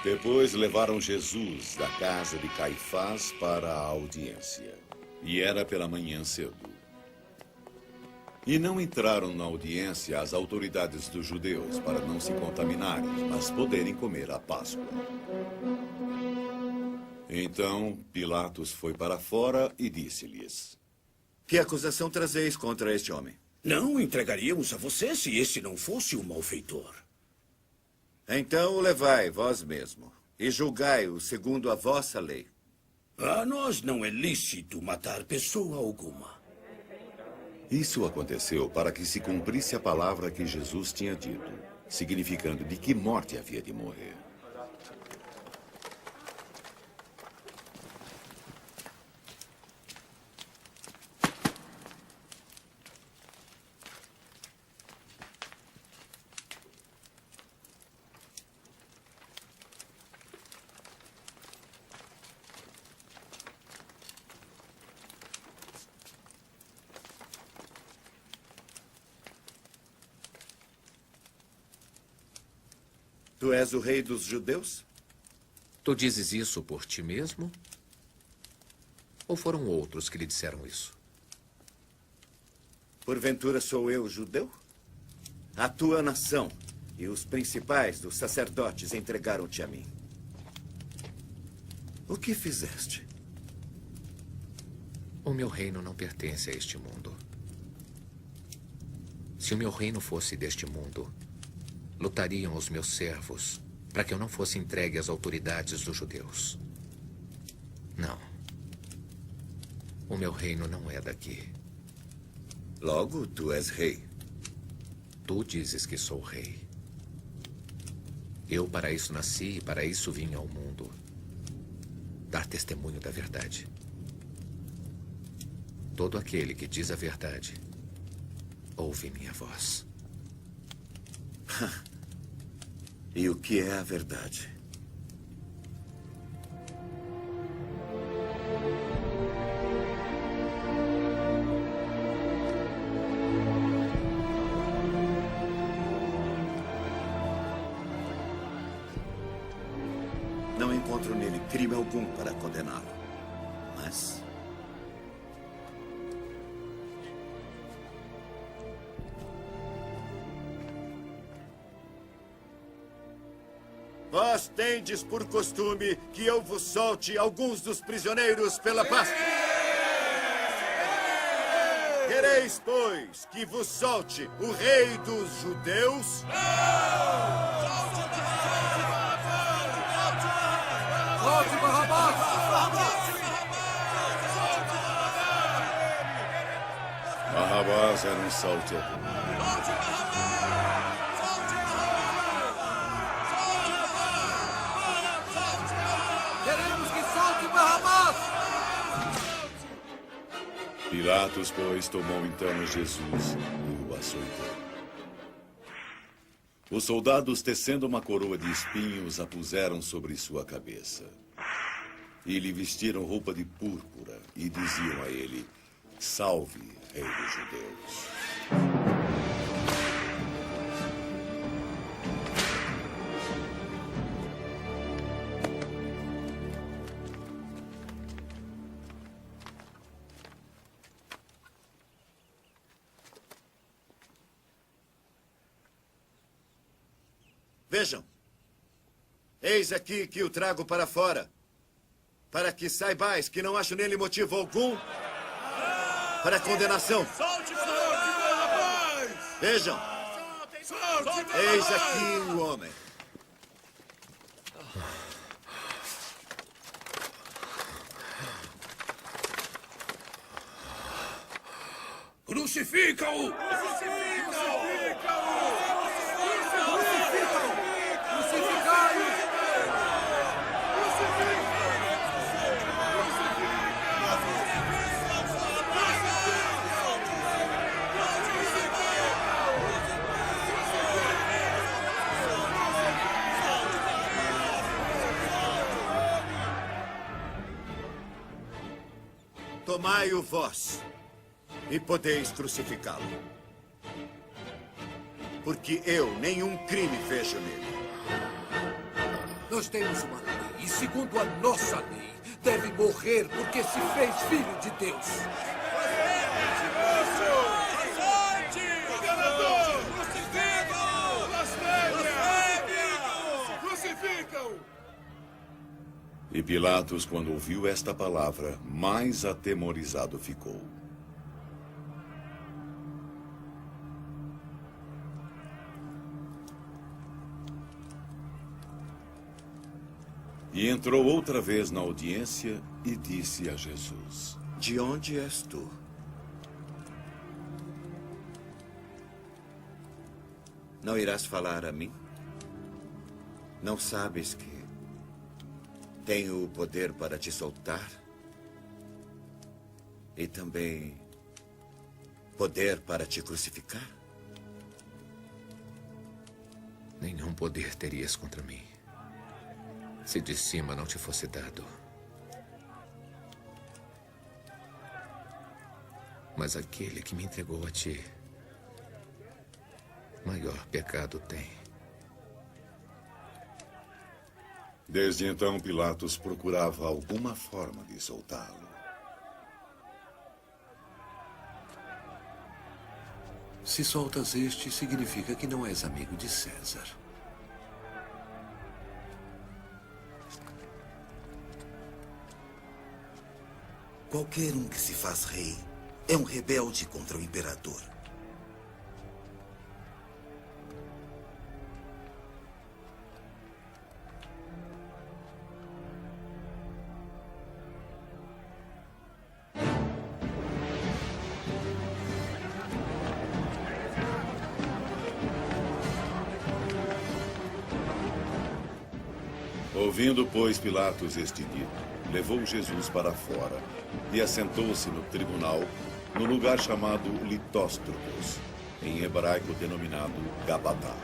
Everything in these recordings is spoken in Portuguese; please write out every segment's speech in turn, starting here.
Depois levaram Jesus da casa de Caifás para a audiência. E era pela manhã cedo. E não entraram na audiência as autoridades dos judeus para não se contaminarem, mas poderem comer a Páscoa. Então Pilatos foi para fora e disse-lhes: Que acusação trazeis contra este homem? Não o entregaríamos a você se este não fosse um malfeitor. Então o levai vós mesmo e julgai-o segundo a vossa lei. A nós não é lícito matar pessoa alguma. Isso aconteceu para que se cumprisse a palavra que Jesus tinha dito, significando de que morte havia de morrer. Tu és o rei dos judeus? Tu dizes isso por ti mesmo? Ou foram outros que lhe disseram isso? Porventura sou eu judeu? A tua nação e os principais dos sacerdotes entregaram-te a mim. O que fizeste? O meu reino não pertence a este mundo. Se o meu reino fosse deste mundo, lutariam os meus servos para que eu não fosse entregue às autoridades dos judeus. Não. O meu reino não é daqui. Logo, tu és rei. Tu dizes que sou rei. Eu para isso nasci e para isso vim ao mundo. Dar testemunho da verdade. Todo aquele que diz a verdade, ouve minha voz. E o que é a verdade? Não encontro nele crime algum para condená-lo. Mas vós tendes por costume que eu vos solte alguns dos prisioneiros pela Páscoa. Quereis, pois, que vos solte o rei dos judeus? Solte Barrabás! Barrabás era um salteador. Pilatos, pois, tomou então Jesus e o açoitou. Os soldados, tecendo uma coroa de espinhos, a puseram sobre sua cabeça. E lhe vestiram roupa de púrpura e diziam a ele: Salve, rei dos judeus. Vejam, eis aqui que o trago para fora, para que saibais que não acho nele motivo algum para condenação. Vejam, eis aqui o homem. Crucifica-o! tomai-o vós e podeis crucificá-lo. Porque eu nenhum crime vejo nele. Nós temos uma lei, e segundo a nossa lei, deve morrer porque se fez filho de Deus. E Pilatos, quando ouviu esta palavra, mais atemorizado ficou. E entrou outra vez na audiência e disse a Jesus: De onde és tu? Não irás falar a mim? Não sabes que tenho o poder para te soltar? E também poder para te crucificar? Nenhum poder terias contra mim, se de cima não te fosse dado. Mas aquele que me entregou a ti, maior pecado tem. Desde então, Pilatos procurava alguma forma de soltá-lo. Se soltas este, significa que não és amigo de César. Qualquer um que se faz rei é um rebelde contra o imperador. Ouvindo, pois, Pilatos este dito, levou Jesus para fora e assentou-se no tribunal, no lugar chamado Litóstrobos, em hebraico denominado Gabatá.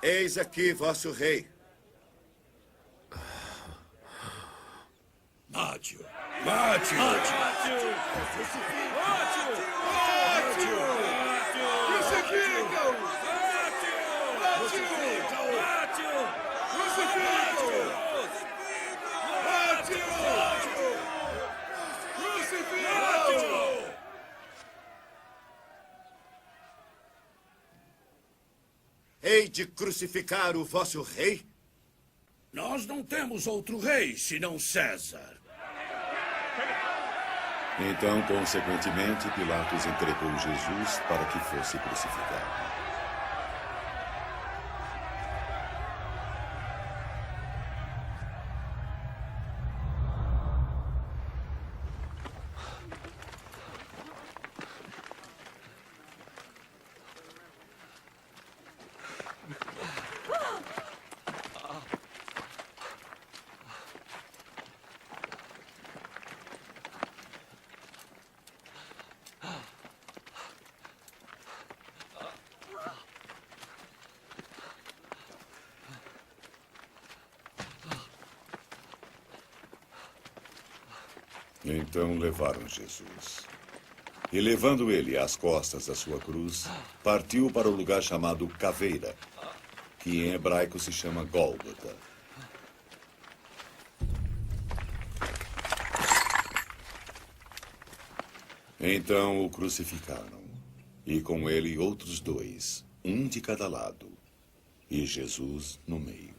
Eis aqui vosso rei. Mate-o! Mate-o! Mate-o! Crucificam! Hei de crucificar o vosso rei? Nós não temos outro rei senão César. Então, consequentemente, Pilatos entregou Jesus para que fosse crucificado. Então levaram Jesus. E levando ele às costas da sua cruz, partiu para o lugar chamado Caveira, que em hebraico se chama Gólgota. Então o crucificaram, e com ele outros dois, um de cada lado, e Jesus no meio.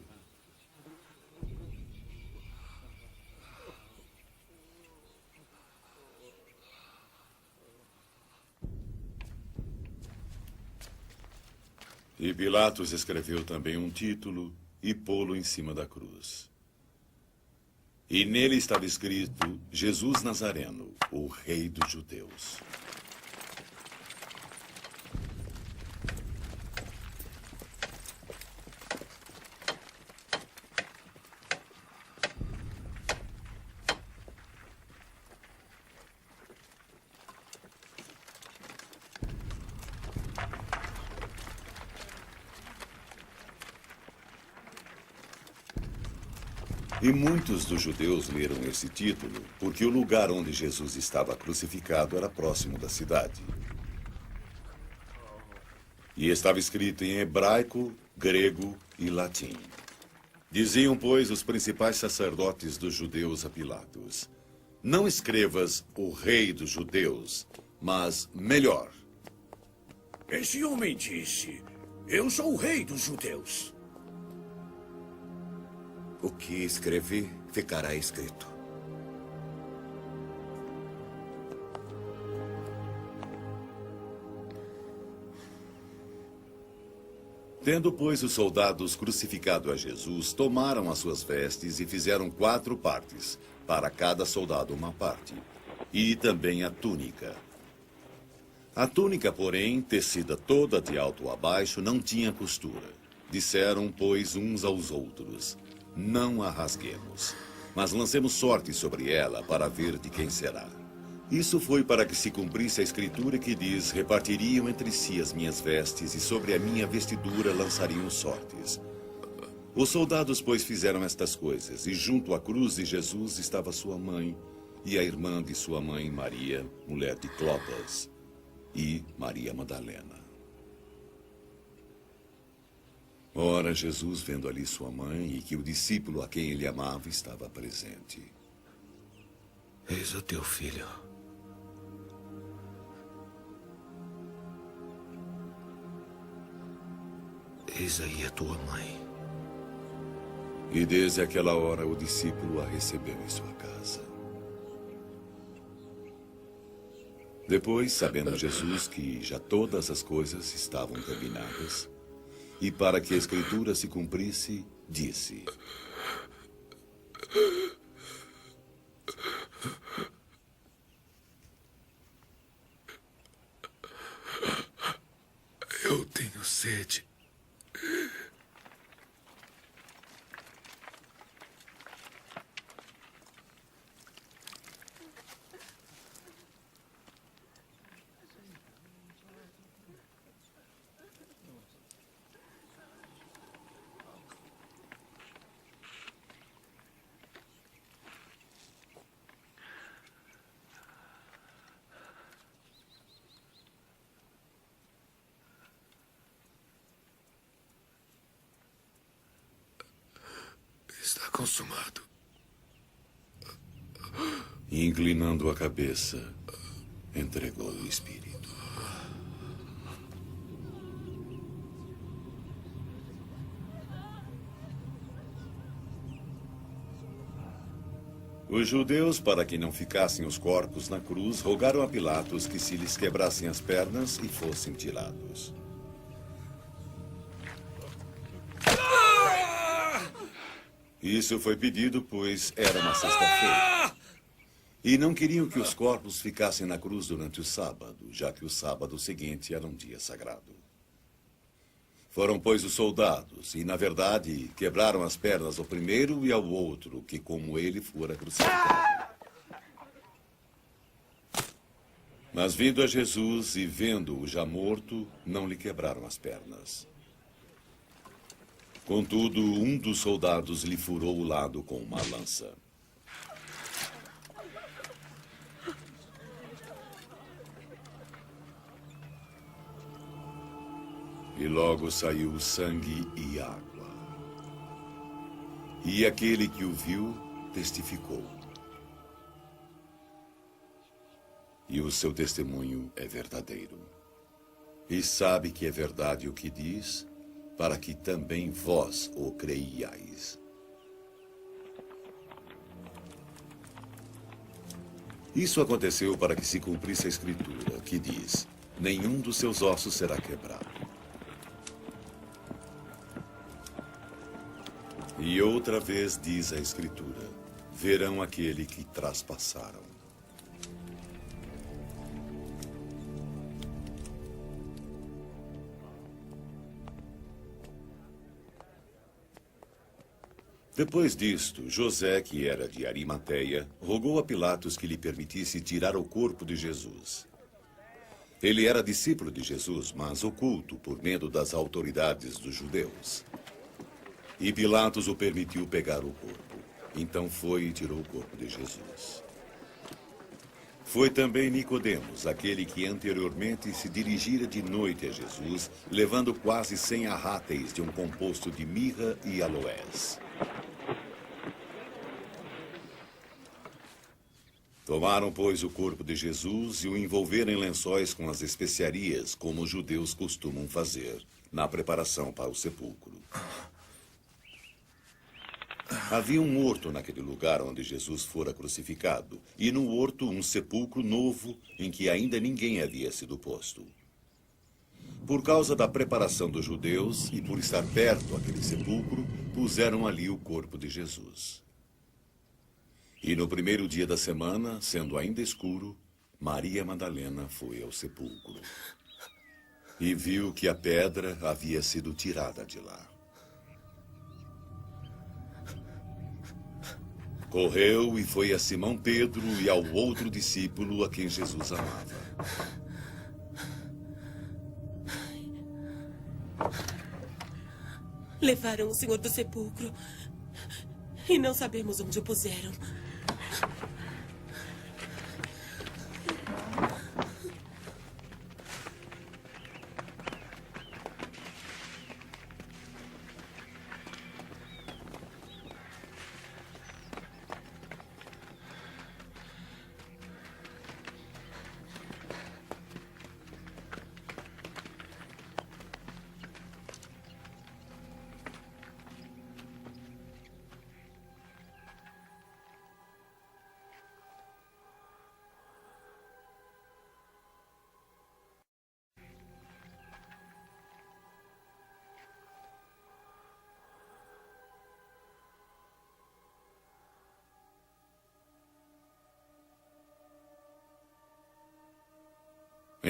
Pilatos escreveu também um título e pô-lo em cima da cruz. E nele estava escrito: Jesus Nazareno, o Rei dos Judeus. E muitos dos judeus leram esse título porque o lugar onde Jesus estava crucificado era próximo da cidade. E estava escrito em hebraico, grego e latim. Diziam, pois, os principais sacerdotes dos judeus a Pilatos: não escrevas o Rei dos Judeus, mas melhor. Esse homem disse: eu sou o rei dos judeus. O que escrevi ficará escrito. Tendo, pois, os soldados crucificado a Jesus, tomaram as suas vestes e fizeram 4 partes, para cada soldado uma parte, e também a túnica. A túnica, porém, tecida toda de alto a baixo, não tinha costura. Disseram, pois, uns aos outros: não a rasguemos, mas lancemos sorte sobre ela para ver de quem será. Isso foi para que se cumprisse a escritura que diz: repartiriam entre si as minhas vestes e sobre a minha vestidura lançariam sortes. Os soldados, pois, fizeram estas coisas, e junto à cruz de Jesus estava sua mãe e a irmã de sua mãe, Maria, mulher de Clopas, e Maria Madalena. Ora, Jesus, vendo ali sua mãe e que o discípulo a quem ele amava estava presente: Eis o teu filho. Eis aí a tua mãe. E desde aquela hora o discípulo a recebeu em sua casa. Depois, sabendo Jesus que já todas as coisas estavam terminadas, e para que a escritura se cumprisse, disse: Eu tenho sede. Está consumado. E, inclinando a cabeça, entregou o espírito. Os judeus, para que não ficassem os corpos na cruz, rogaram a Pilatos que se lhes quebrassem as pernas e fossem tirados. Isso foi pedido, pois era uma sexta-feira. E não queriam que os corpos ficassem na cruz durante o sábado, já que o sábado seguinte era um dia sagrado. Foram, pois, os soldados, e, na verdade, quebraram as pernas ao primeiro e ao outro, que como ele fora crucificado. Mas, vindo a Jesus e vendo-o já morto, não lhe quebraram as pernas. Contudo, um dos soldados lhe furou o lado com uma lança. E logo saiu sangue e água. E aquele que o viu testificou. E o seu testemunho é verdadeiro. E sabe que é verdade o que diz, para que também vós o creiais. Isso aconteceu para que se cumprisse a escritura, que diz: nenhum dos seus ossos será quebrado. E outra vez diz a Escritura: verão aquele que traspassaram. Depois disto, José, que era de Arimateia, rogou a Pilatos que lhe permitisse tirar o corpo de Jesus. Ele era discípulo de Jesus, mas oculto por medo das autoridades dos judeus. E Pilatos o permitiu pegar o corpo. Então foi e tirou o corpo de Jesus. Foi também Nicodemos, aquele que anteriormente se dirigira de noite a Jesus, levando quase 100 arráteis de um composto de mirra e aloés. Tomaram, pois, o corpo de Jesus e o envolveram em lençóis com as especiarias, como os judeus costumam fazer, na preparação para o sepulcro. Havia um horto naquele lugar onde Jesus fora crucificado, e no horto um sepulcro novo em que ainda ninguém havia sido posto. Por causa da preparação dos judeus e por estar perto daquele sepulcro, puseram ali o corpo de Jesus. E no primeiro dia da semana, sendo ainda escuro, Maria Madalena foi ao sepulcro e viu que a pedra havia sido tirada de lá. Correu e foi a Simão Pedro e ao outro discípulo a quem Jesus amava. Levaram o Senhor do sepulcro e não sabemos onde o puseram.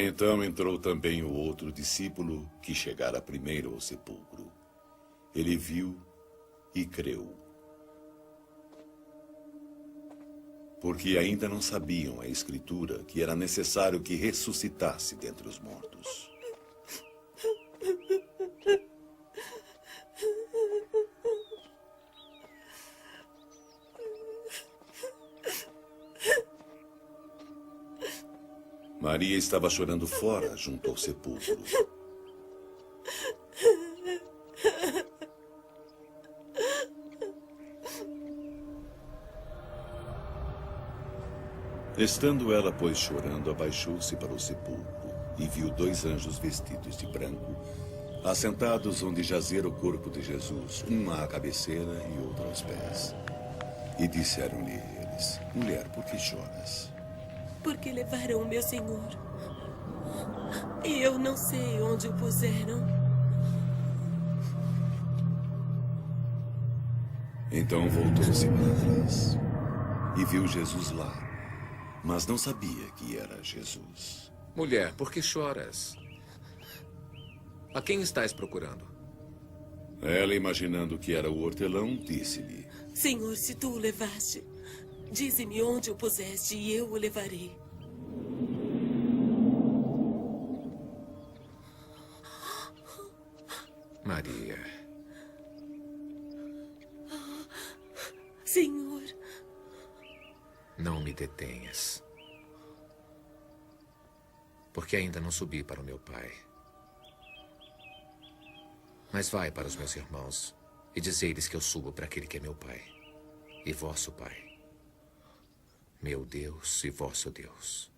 Então entrou também o outro discípulo que chegara primeiro ao sepulcro. Ele viu e creu. Porque ainda não sabiam a Escritura que era necessário que ressuscitasse dentre os mortos. Maria estava chorando fora, junto ao sepulcro. Estando ela, pois, chorando, abaixou-se para o sepulcro e viu 2 anjos vestidos de branco, assentados onde jazera o corpo de Jesus, um à cabeceira e outro aos pés. E disseram-lhe eles: mulher, por que choras? Porque levaram o meu Senhor. E eu não sei onde o puseram. Então voltou-se para trás e viu Jesus lá, mas não sabia que era Jesus. Mulher, por que choras? A quem estás procurando? Ela, imaginando que era o hortelão, disse-lhe: Senhor, se tu o levaste, dize-me onde o puseste e eu o levarei. Maria. Senhor. Não me detenhas. Porque ainda não subi para o meu Pai. Mas vai para os meus irmãos e dize-lhes que eu subo para aquele que é meu Pai e vosso Pai, meu Deus e vosso Deus.